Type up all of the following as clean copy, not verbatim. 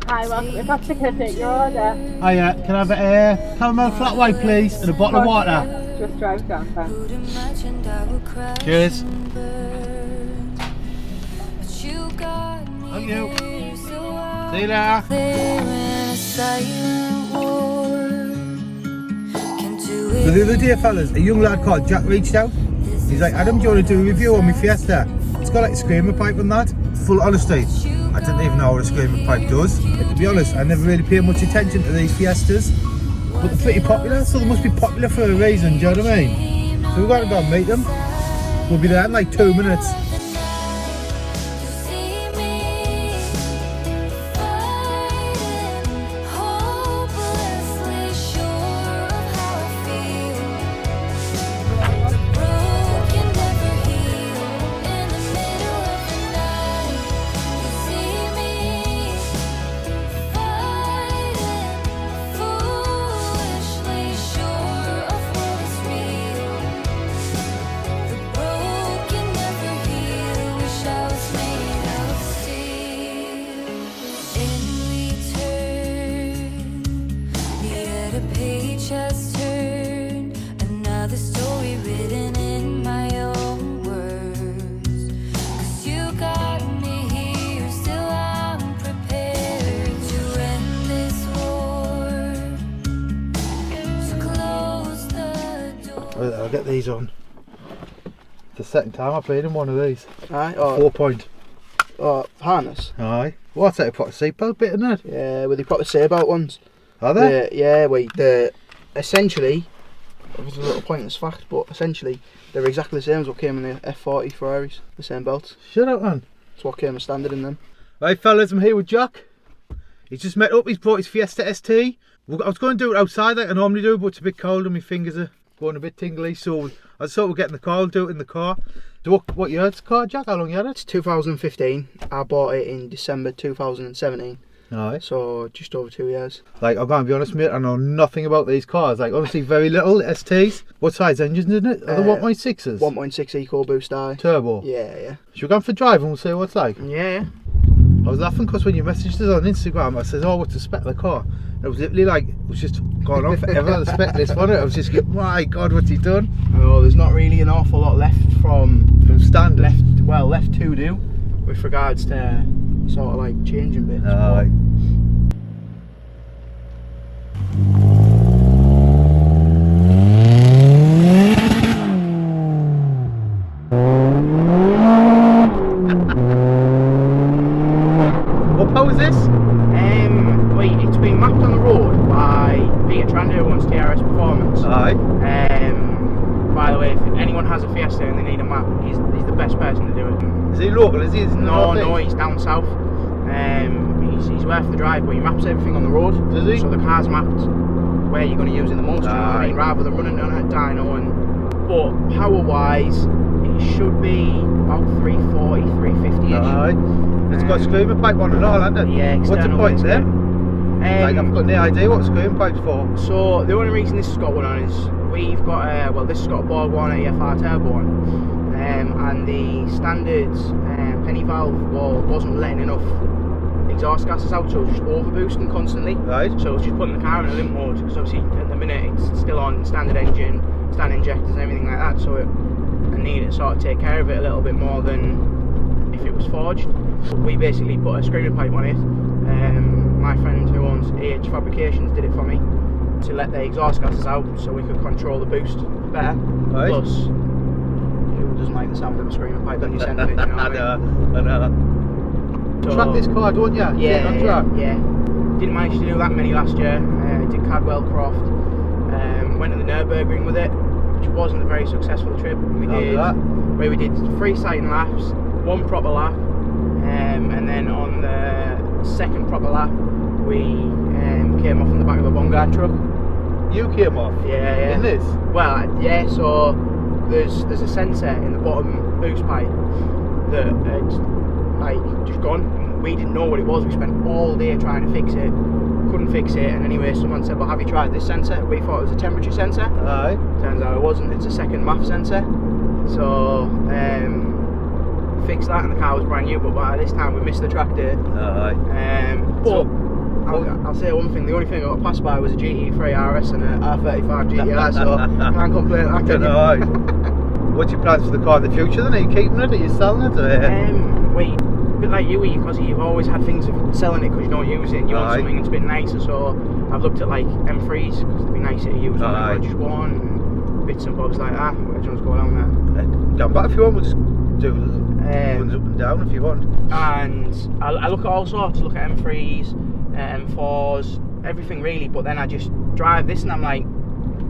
Hi, welcome. If that's the can I take your order? Hiya, can I have a caramel flat white please and a bottle of water? Just drive down, thanks. Cheers. Thank you. See you later. So the other day, fellas, a young lad called Jack reached out. He's like, Adam, do you want to do a review on my Fiesta? It's got like a screamer pipe on that. Full honesty, I didn't even know what a screamer pipe does. Like, to be honest, I never really paid much attention to these Fiestas. But they're pretty popular, so they must be popular for a reason, do you know what I mean? So we've got to go and meet them. We'll be there in like 2 minutes. I'll get these on. It's the second time I've been in one of these. Aye, 4-point. or harness. Aye. What's that? Put a seatbelt bit in it? Yeah, well they put the seatbelt ones. Are they? Yeah, the essentially, it was a little pointless fact, but essentially they're exactly the same as what came in the F40 Ferraris, the same belts. Shut up, man. That's what came as standard in them. Right, fellas, I'm here with Jack. He's just met up, he's brought his Fiesta ST. I was going to do it outside like I normally do, but it's a bit cold and my fingers are going a bit tingly, so I thought we'd get in the car and do it in the car. So what year's the car, Jack? How long you had it? It's 2015. I bought it in December 2017. Aye. So just over 2 years. Like, I'm going to be honest, mate, I know nothing about these cars. Like, honestly, very little. STs. What size engines in it? Are they 1.6s? 1.6 EcoBoost I. Turbo? Yeah. Should we go for a drive and we'll see what it's like? Yeah. I was laughing because when you messaged us on Instagram, I said, oh, what's the spec of the car? And it was literally like, it was just going on forever, the spec list on it. I was just going, my God, what's he done? Oh, there's not really an awful lot left from standard. Left to do with regards to sort of like changing bits. Aye. What power is this? It's been mapped on the road by Peter Trander, who owns TRS Performance. Aye. By the way, if anyone has a Fiesta and they need a map, he's the best person to do it. Is he local? Is he? No, he's down south. He's worth the drive, but he maps everything on the road. Does he? So the car's mapped where you're going to use it the most. You know what I mean? Rather than running on a dyno. But power-wise, it should be about 340, 350-ish. Aye. It's got a screamer pipe on and all, hasn't it? Yeah, what's the external point external. then? Like, I've got no idea what a screamer pipe's for. So the only reason this has got one on is we've got this has got a Borg 180 FR turbo on, and the standard penny valve wasn't letting enough exhaust gases out, so it was just over boosting constantly. Right. So it's just putting the car in a limp mode, because obviously at the minute it's still on standard engine, standard injectors and everything like that, so I needed to sort of take care of it a little bit more than if it was forged. We basically put a screamer pipe on it. My friend who owns AH Fabrications did it for me to let the exhaust gases out so we could control the boost better. Right. Plus, who doesn't like the sound of a screamer pipe when you send it, you know what I know. So, track this car, don't you? Yeah. Didn't manage to do that many last year. Did Cadwell Croft. Went to the Nürburgring with it, which wasn't a very successful trip. We did 3 sighting laps, 1 proper lap, and then on the second proper lap we came off on the back of a Bongard truck. You came off? Yeah. In this? Well, yeah, so there's a sensor in the bottom boost pipe that had like just gone. We didn't know what it was. We spent all day trying to fix it, couldn't fix it, and anyway someone said, well, have you tried this sensor? We thought it was a temperature sensor. Aye. Turns out it wasn't, it's a second MAF sensor. So fixed that and the car was brand new, but by this time we missed the track day. Aye. But I'll say one thing. The only thing I got passed by was a GT3 RS and a R35 GTI, so can't complain. I can. Right. What's your plans for the car in the future then? Are you keeping it? Are you selling it? Or, Wait, a bit like you, because you've always had things of selling it because you don't use it and you want something that's a bit nicer, so I've looked at like M3s because they'd be nicer to use on like just one and bits and bobs like that. Where do you want to go down there? Down back if you want, we'll just do runs up and down if you want. And I look at all sorts, look at M3s, M4s, everything really, but then I just drive this and I'm like,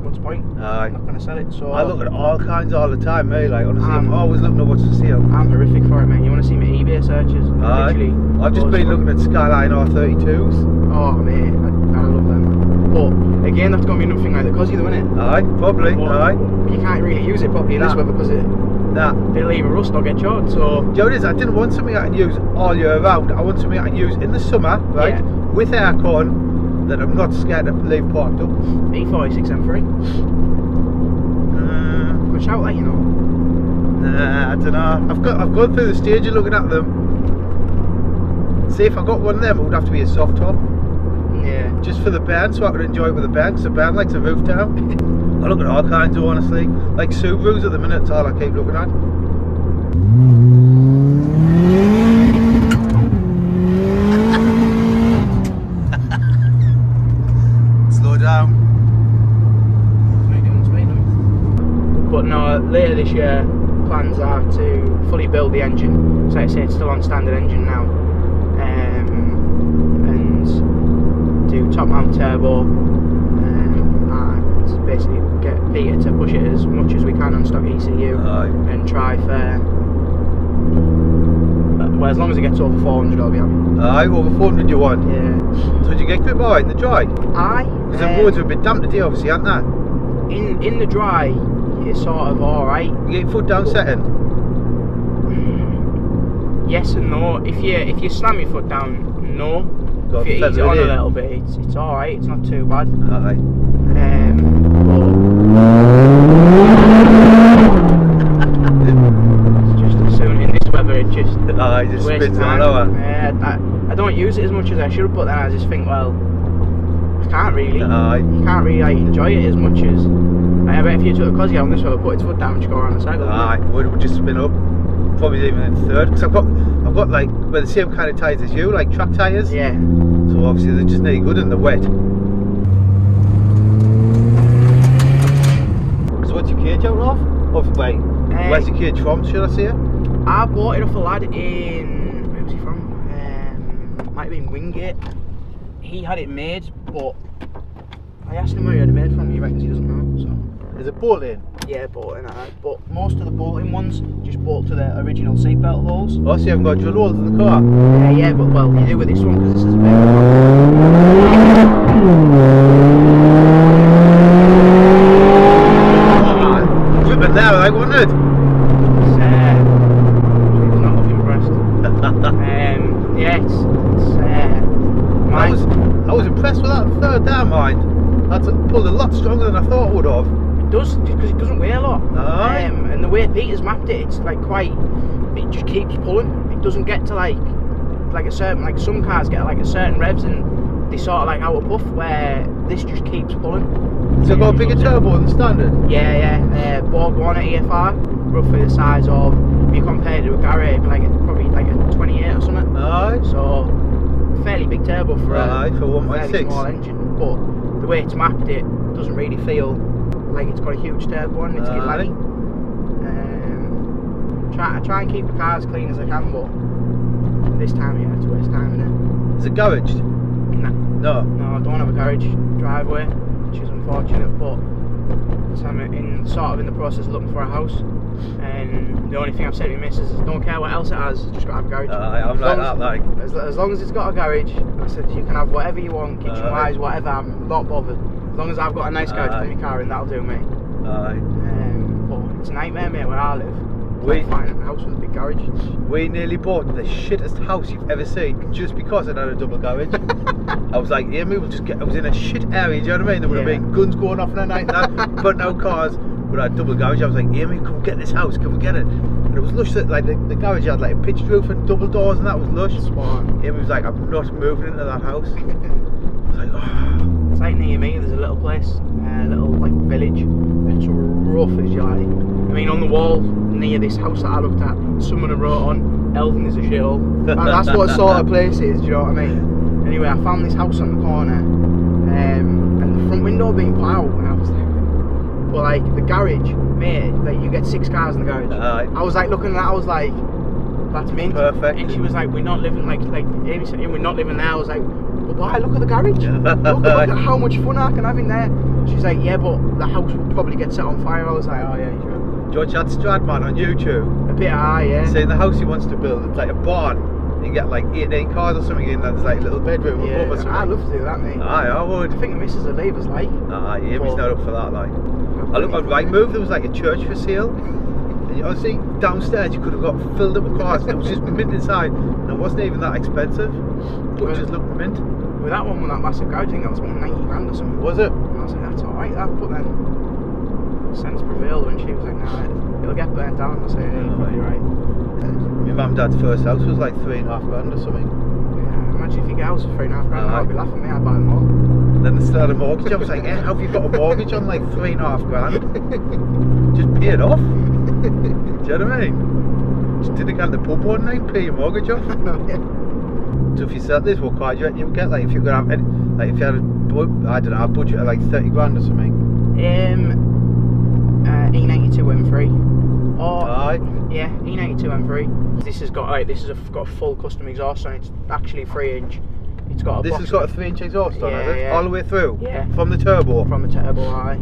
what's the point? I'm not going to sell it. So I look at all kinds all the time, mate. Like honestly, I'm always looking at what's for sale. I'm horrific for it, man. You want to see my eBay searches? Literally, I've just been looking at Skyline R32s. Oh mate, I love them. But again, that's going to be nothing like the Cosy though, isn't it? Aye, probably. But you can't really use it properly in this weather because they'll either rust or get charred. So do you know what it is? I didn't want something I can use all year round. I want something I can use in the summer, right? With aircon, that I'm not scared to leave parked up. E46 M3. Good shout, like, you know. Nah, I don't know. I've gone through the stage of looking at them. See, if I got one of them, it would have to be a soft top. Yeah. Just for the band, so I could enjoy it with the band, because the band likes a roof down. I look at all kinds of, honestly. Like Subarus at the minute, that's all I keep looking at. Slow down. But no, later this year, plans are to fully build the engine. So like I say, it's still on standard engine now. And do top mount turbo. And basically get Peter to push it as much as we can on stock ECU. And try for, well, as long as it gets over 400 I'll be happy. Aye, over 400 you want? Yeah. So did you get a bit more in the dry? Aye. Because the roads are a bit damp today obviously, aren't they? In the dry, it's sort of alright. You get your foot down setting? Yes and no. If you slam your foot down, no. Got if you ease it on a little bit, it's alright, it's not too bad. Aye. It's just as soon in this weather, it just spins time. all over. I don't use it as much as I should, but then I just think, well, I can't really. Aye. You can't really like, enjoy it as much as. I bet if you took a Cosy on this weather, put its foot down, just go around the cycle. Aye, it would just spin up. Probably even in third, because I've got like the same kind of tyres as you, like track tyres. Yeah. So obviously they're just nearly good in the wet. So what's your cage out of? Where's your cage from, should I say? I bought it off a lad in, where was he from? Might have been Wingate. He had it made, but I asked him where he had it made from, he reckons he doesn't know, so. Is it bolt-in? Yeah, bolt-in, but most of the bolt-in ones just bolt to the original seatbelt holes. Oh, so you haven't got drill holes in the car? Yeah, but well, you do with this one because this is a big one. Dripping there, I wanted. He's not looking impressed. Yeah, I was impressed with that third there, mind. That's pulled a lot stronger than I thought it would have. It does, because it doesn't weigh a lot. Aye. And the way Peter's mapped it, it's like quite, it just keeps pulling. It doesn't get to like a certain, like some cars get like a certain revs and they sort of like out of puff, where this just keeps pulling. So it got a bigger turbo than standard? Yeah. Borg 1 at EFR, roughly the size of, if you compare it to a garage, it'd be like probably like a 28 or something. Aye. So, fairly big turbo for a for 1.6 small engine, but the way it's mapped, it doesn't really feel like it's got a huge turbo on it to get laddie. I try and keep the car as clean as I can, but this time of year it's a waste time, innit? Is it garaged? No, I don't have a garage driveway, which is unfortunate, but so I'm in the process of looking for a house, and the only thing I've said to my missus is don't care what else it has, just got to have a garage. I'm like that, like. As long as it's got a garage, I said you can have whatever you want, kitchen wise, whatever, I'm not bothered. As long as I've got a nice garage to put my car in, that'll do me. But it's a nightmare, mate, where I live. Like finding a house with a big garage. We nearly bought the shittest house you've ever seen just because it had a double garage. I was like, Amy, I was in a shit area, do you know what I mean? There would have been guns going off in the night and that, putting out cars. But I had double garage. I was like, Amy, come get this house, can we get it? And it was lush, that like the garage had like a pitched roof and double doors, and that was lush. Spot on. It was like, I'm not moving into that house. I was like, oh. It's like near me, there's a little place, a little like village. It's rough as you like. I mean, on the wall near this house that I looked at, someone had wrote on, Elven is a shithole. That's what sort of place it is, do you know what I mean? Anyway, I found this house on the corner, and the front window being put out, and I was like, but like the garage, mate, like you get 6 cars in the garage. I was like looking at that, I was like, that's mint. Perfect. And she was like, we're not living like Amy said, we're not living there. I was like, but why? Look at the garage. look at how much fun I can have in there. She's like, yeah, but the house will probably get set on fire. I was like, oh yeah, you're right. George had Stradman on YouTube. A bit high, yeah. Saying the house he wants to build, it's like a barn. You get like 18 cars or something in, and there's like a little bedroom above or something. I'd love to do that, mate. Aye, I would. I think the missus would leave us like. Aye, yeah, he's not up for that, like. I looked on Rightmove, there was like a church for sale. And you obviously downstairs you could have got filled up with cars, and it was just mint inside, and it wasn't even that expensive. But it just looked mint. With that one, with that massive garage, I think that was about 90 grand or something. Was it? And I was like, that's alright, that. But then sense prevailed when she was like, nah, it'll get burnt down. I was like, yeah, you're probably right. My mum and dad's first house was like 3.5 grand or something. Yeah, imagine if you get a house for 3.5 grand, I'd be laughing at me, I'd buy them all. Then they started a mortgage. I was like, how have you got a mortgage on like 3.5 grand? Just pay it off. Do you know what I mean? Just didn't get the pub one night, pay your mortgage off. So if you sell this, what car do you reckon you would get? Like if you're gonna have any, like if you had I don't know, a budget of like 30 grand or something. E92 M3. Or Aye. yeah, E92 M3. This has got got a full custom exhaust on it. It's actually 3-inch. It's got a This has got a 3-inch exhaust on, has it? Yeah. All the way through? Yeah. From the turbo? From the turbo, aye.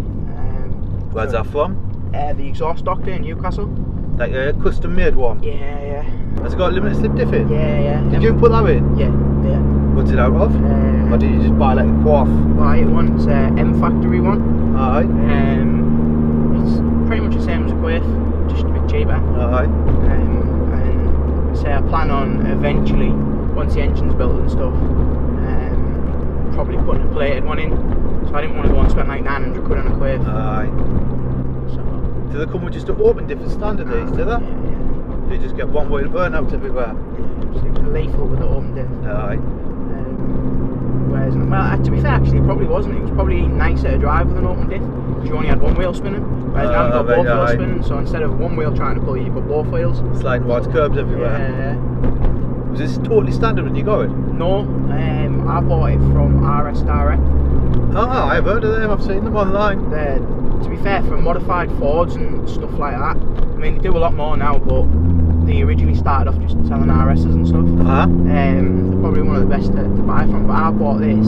Where's that from? The exhaust doctor in Newcastle. Like a custom made one? Yeah. Has it got a limited slip diff in? Yeah. Did you put that in? Yeah. What's it out of? Or did you just buy like a quaff? Buy it one. It's M factory one. Aye. It's pretty much the same as a Quaif, just a bit cheaper. Aye. And say I plan on eventually, once the engine's built and stuff, probably putting a plated one in. So I didn't want to go and spend like 900 quid on a Quaif. Aye. So, Do they come with just an open different standard these, do they? Yeah. You just get one wheel burnouts everywhere. It's lethal with the open diff. Aye. Whereas, well, to be fair, actually, it probably wasn't. It was probably nicer to drive with an open diff because you only had one wheel spinning. Whereas now you've got both wheels spinning, so instead of one wheel trying to pull you, you've got both wheels. Sliding towards curbs everywhere. Yeah. Was this totally standard when you got it? No, I bought it from RS Direct. Oh, I've heard of them, I've seen them online. They're, to be fair, for modified Fords and stuff like that, I mean, they do a lot more now, but they originally started off just selling RSs and stuff. They're probably one of the best to buy from, but I bought this.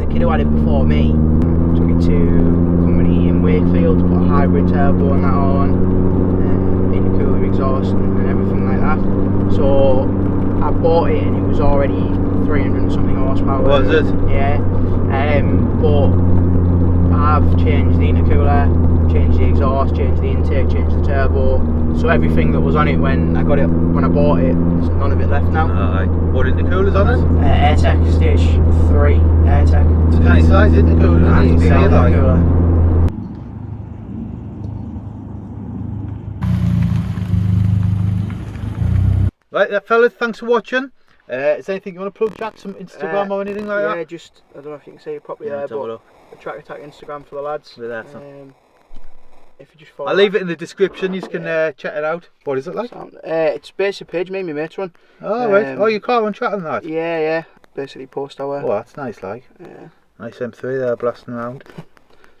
The kid who had it before me took it to a company in Wakefield, put a hybrid turbo and that on, intercooler exhaust and everything like that. So I bought it and it was already 300 and something horsepower. Was it? Yeah. But I've changed the intercooler, changed the exhaust, changed the intake, changed the turbo. So everything that was on it when I got it, when I bought it, there's none of it left now. Aye. What intercoolers on it? AirTech Stage 3 AirTech. It's a nice size intercooler. Nice You big see it, like. intercooler. Right, fellas, thanks for watching. Is there anything you want to plug, Jack? Some Instagram or anything like that? Yeah, just, I don't know if you can see it properly there, let's have a but look. the Track Attack Instagram for the lads. With that, if you just follow I'll leave it in the description, you can check it out. What is it like? it's basically a page me and my mates run. Oh, right. Oh, you car on track on that? Yeah. Basically post our... Oh, that's nice, like. Yeah. Nice M3 there, blasting around.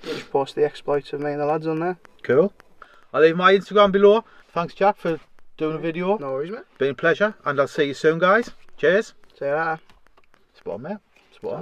Just post the exploits of me and the lads on there. Cool. I'll leave my Instagram below. Thanks, Jack, for doing a video. No worries, mate. Been a pleasure, and I'll see you soon, guys. Cheers. See you later. Spot on, mate. Spot on.